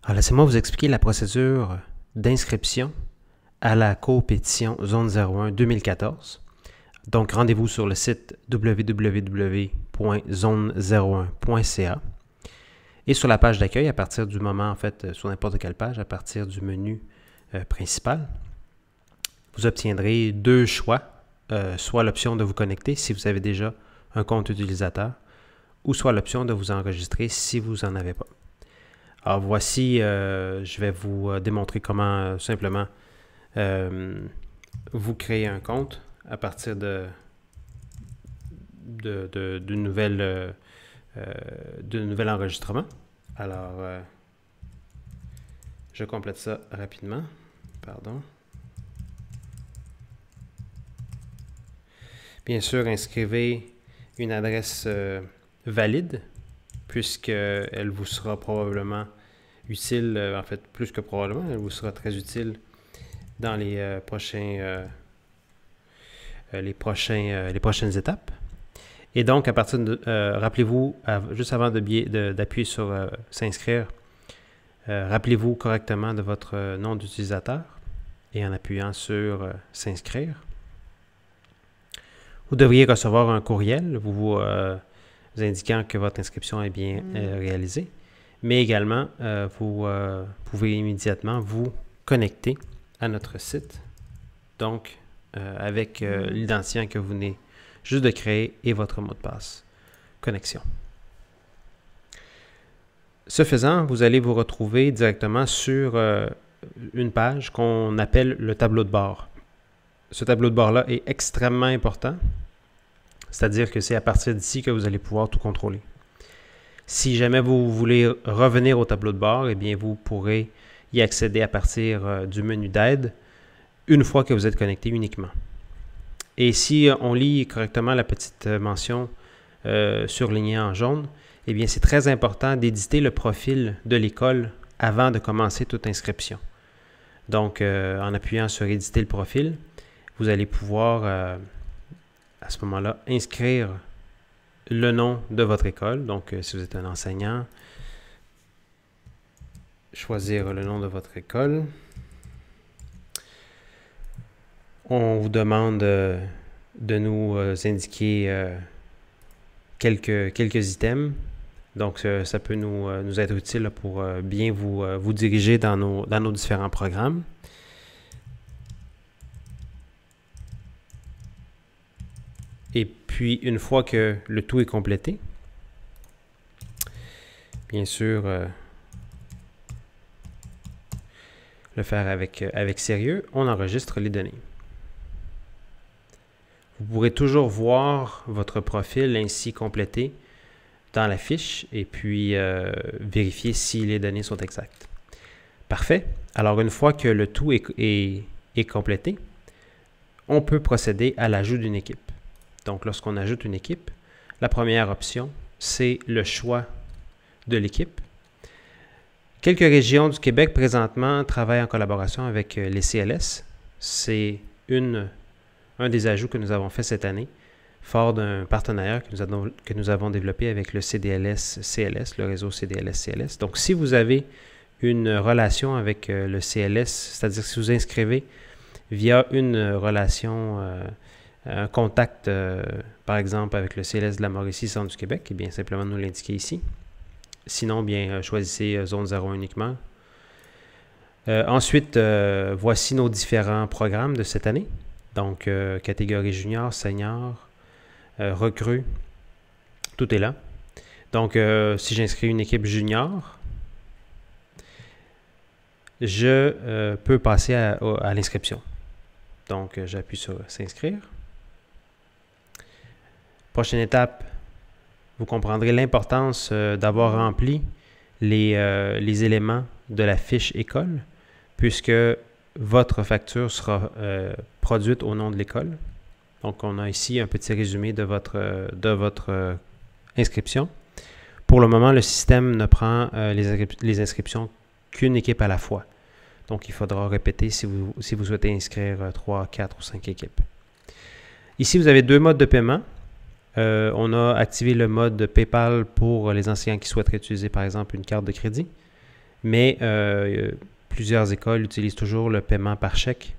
Alors, laissez-moi vous expliquer la procédure d'inscription à la compétition Zone 01 2014. Donc, rendez-vous sur le site www.zone01.ca et sur la page d'accueil, à partir du moment, en fait, sur n'importe quelle page, à partir du menu principal, vous obtiendrez deux choix, soit l'option de vous connecter si vous avez déjà un compte utilisateur, ou soit l'option de vous enregistrer si vous n'en avez pas. Alors voici, je vais vous démontrer comment simplement vous créer un compte à partir d'un nouvel enregistrement. Alors, je complète ça rapidement. Pardon. Bien sûr, inscrivez une adresse valide, puisqu'elle vous sera probablement utile, en fait, plus que probablement, elle vous sera très utile dans les prochaines étapes. Et donc, à partir de, rappelez-vous, juste avant d'appuyer sur s'inscrire, rappelez-vous correctement de votre nom d'utilisateur et en appuyant sur s'inscrire. Vous devriez recevoir un courriel vous indiquant que votre inscription est bien réalisée, mais également vous pouvez immédiatement vous connecter à notre site, donc avec l'identifiant que vous venez juste de créer et votre mot de passe. Connexion. Ce faisant, vous allez vous retrouver directement sur une page qu'on appelle le tableau de bord. Ce tableau de bord-là est extrêmement important, c'est-à-dire que c'est à partir d'ici que vous allez pouvoir tout contrôler. Si jamais vous voulez revenir au tableau de bord, eh bien vous pourrez y accéder à partir du menu d'aide une fois que vous êtes connecté uniquement. Et si on lit correctement la petite mention surlignée en jaune, eh bien c'est très important d'éditer le profil de l'école avant de commencer toute inscription. Donc, en appuyant sur « Éditer le profil », vous allez pouvoir, à ce moment-là, inscrire le nom de votre école. Donc, si vous êtes un enseignant, choisir le nom de votre école. On vous demande de nous indiquer quelques items. Donc, ça peut nous être utile pour bien vous diriger dans nos différents programmes. Et puis, une fois que le tout est complété, bien sûr, le faire avec sérieux, on enregistre les données. Vous pourrez toujours voir votre profil ainsi complété dans la fiche et puis vérifier si les données sont exactes. Parfait. Alors, une fois que le tout est complété, on peut procéder à l'ajout d'une équipe. Donc, lorsqu'on ajoute une équipe, la première option, c'est le choix de l'équipe. Quelques régions du Québec présentement travaillent en collaboration avec les CLS. C'est un des ajouts que nous avons fait cette année, fort d'un partenariat que nous avons développé avec le CDLS-CLS, le réseau CDLS-CLS. Donc, si vous avez une relation avec le CLS, c'est-à-dire si vous inscrivez via une relation, un contact, par exemple, avec le CLS de la Mauricie, Centre du Québec, eh bien, simplement nous l'indiquer ici. Sinon, bien, choisissez Zone 01 uniquement. Ensuite, voici nos différents programmes de cette année. Donc, catégorie junior, senior, recrue, tout est là. Donc, si j'inscris une équipe junior, je peux passer à l'inscription. Donc, j'appuie sur « S'inscrire ». Prochaine étape, vous comprendrez l'importance d'avoir rempli les éléments de la fiche école, puisque votre facture sera produite au nom de l'école. Donc, on a ici un petit résumé de votre inscription. Pour le moment, le système ne prend les inscriptions qu'une équipe à la fois. Donc, il faudra répéter si vous souhaitez inscrire 3, 4 ou 5 équipes. Ici, vous avez deux modes de paiement. On a activé le mode PayPal pour les enseignants qui souhaiteraient utiliser, par exemple, une carte de crédit. Mais plusieurs écoles utilisent toujours le paiement par chèque.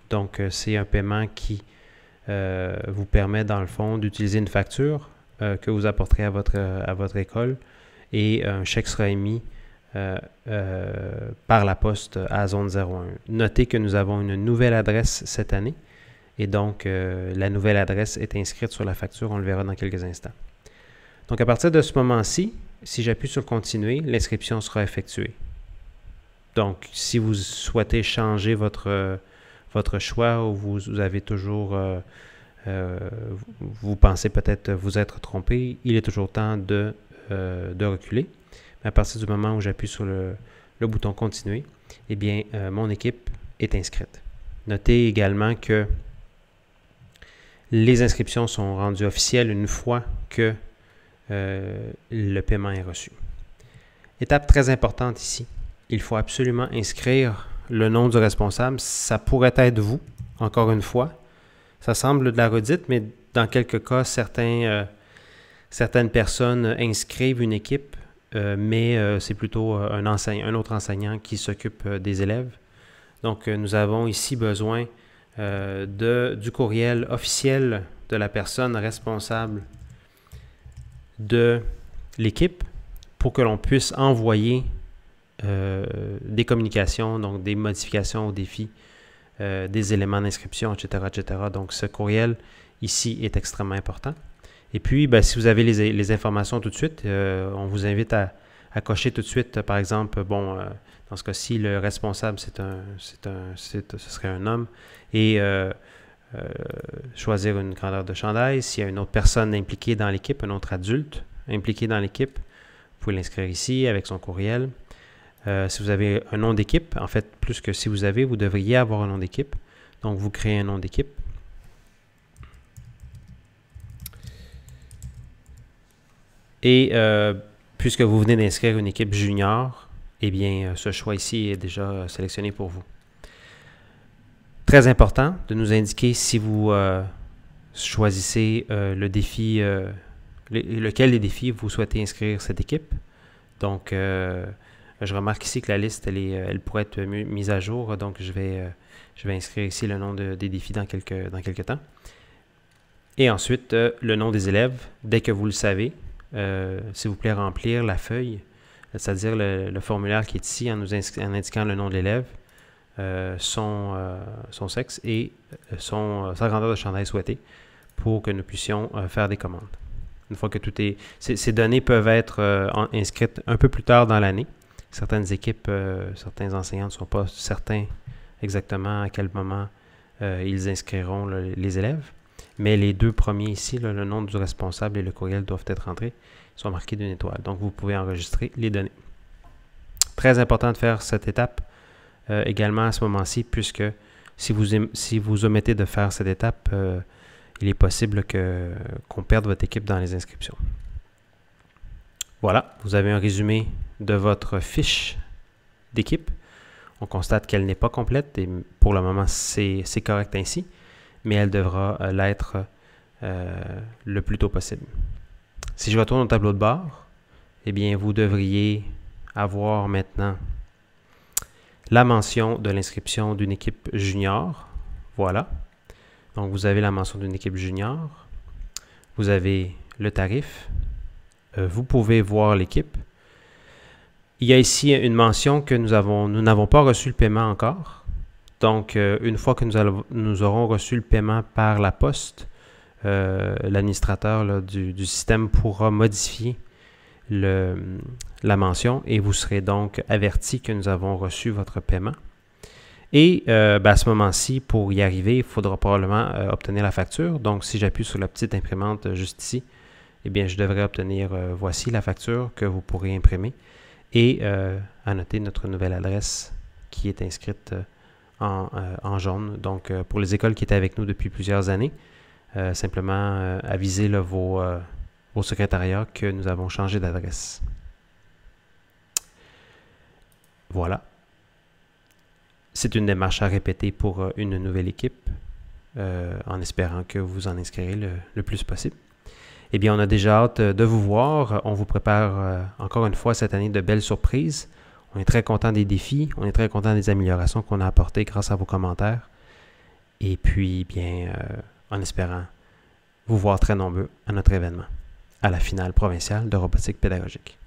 Donc, c'est un paiement qui vous permet, dans le fond, d'utiliser une facture que vous apporterez à votre école et un chèque sera émis par la poste à Zone 01. Notez que nous avons une nouvelle adresse cette année et donc la nouvelle adresse est inscrite sur la facture, on le verra dans quelques instants. Donc à partir de ce moment-ci, si j'appuie sur continuer, l'inscription sera effectuée. Donc si vous souhaitez changer votre choix ou vous avez toujours, vous pensez peut-être vous être trompé, il est toujours temps de reculer. À partir du moment où j'appuie sur le bouton continuer, eh bien, mon équipe est inscrite. Notez également que les inscriptions sont rendues officielles une fois que le paiement est reçu. Étape très importante ici, il faut absolument inscrire le nom du responsable. Ça pourrait être vous, encore une fois. Ça semble de la redite, mais dans quelques cas, certaines personnes inscrivent une équipe, mais c'est plutôt un autre enseignant qui s'occupe des élèves. Donc, nous avons ici besoin du courriel officiel de la personne responsable de l'équipe pour que l'on puisse envoyer des communications, donc des modifications au défi, des éléments d'inscription, etc., etc. Donc, ce courriel ici est extrêmement important. Et puis, si vous avez les informations tout de suite, on vous invite à cocher tout de suite, par exemple, dans ce cas-ci, le responsable, ce serait un homme, et choisir une grandeur de chandail. S'il y a une autre personne impliquée dans l'équipe, un autre adulte impliqué dans l'équipe, vous pouvez l'inscrire ici avec son courriel. Si vous avez un nom d'équipe, en fait, plus que si vous devriez avoir un nom d'équipe. Donc, vous créez un nom d'équipe. Et puisque vous venez d'inscrire une équipe junior, eh bien, ce choix ici est déjà sélectionné pour vous. Très important de nous indiquer si vous choisissez le défi, lequel des défis vous souhaitez inscrire cette équipe. Donc, je remarque ici que la liste, elle pourrait être mise à jour. Donc, je vais inscrire ici le nom des défis dans quelques temps. Et ensuite, le nom des élèves, dès que vous le savez. S'il vous plaît, remplir la feuille, c'est-à-dire le formulaire qui est ici en indiquant le nom de l'élève, son sexe et sa grandeur de chandail souhaitée pour que nous puissions faire des commandes. Une fois que tout est... Ces données peuvent être inscrites un peu plus tard dans l'année. Certaines équipes, certains enseignants ne sont pas certains exactement à quel moment ils inscriront les élèves. Mais les deux premiers ici, le nom du responsable et le courriel doivent être entrés. Ils sont marqués d'une étoile. Donc, vous pouvez enregistrer les données. Très important de faire cette étape également à ce moment-ci, puisque si vous omettez de faire cette étape, il est possible qu'on perde votre équipe dans les inscriptions. Voilà, vous avez un résumé de votre fiche d'équipe. On constate qu'elle n'est pas complète et pour le moment, c'est correct ainsi. Mais elle devra l'être le plus tôt possible. Si je retourne au tableau de bord, eh bien, vous devriez avoir maintenant la mention de l'inscription d'une équipe junior. Voilà. Donc, vous avez la mention d'une équipe junior. Vous avez le tarif. Vous pouvez voir l'équipe. Il y a ici une mention que nous n'avons pas reçu le paiement encore. Donc, une fois que nous aurons reçu le paiement par la poste, l'administrateur du système pourra modifier la mention et vous serez donc averti que nous avons reçu votre paiement. Et à ce moment-ci, pour y arriver, il faudra probablement obtenir la facture. Donc, si j'appuie sur la petite imprimante juste ici, eh bien, je devrais obtenir, voici la facture que vous pourrez imprimer et annoter notre nouvelle adresse qui est inscrite en jaune. Donc, pour les écoles qui étaient avec nous depuis plusieurs années, simplement aviser vos secrétariats que nous avons changé d'adresse. Voilà. C'est une démarche à répéter pour une nouvelle équipe, en espérant que vous en inscrirez le plus possible. Eh bien, on a déjà hâte de vous voir. On vous prépare encore une fois cette année de belles surprises. On est très content des défis, on est très content des améliorations qu'on a apportées grâce à vos commentaires. Et puis, bien, en espérant vous voir très nombreux à notre événement, à la finale provinciale de robotique pédagogique.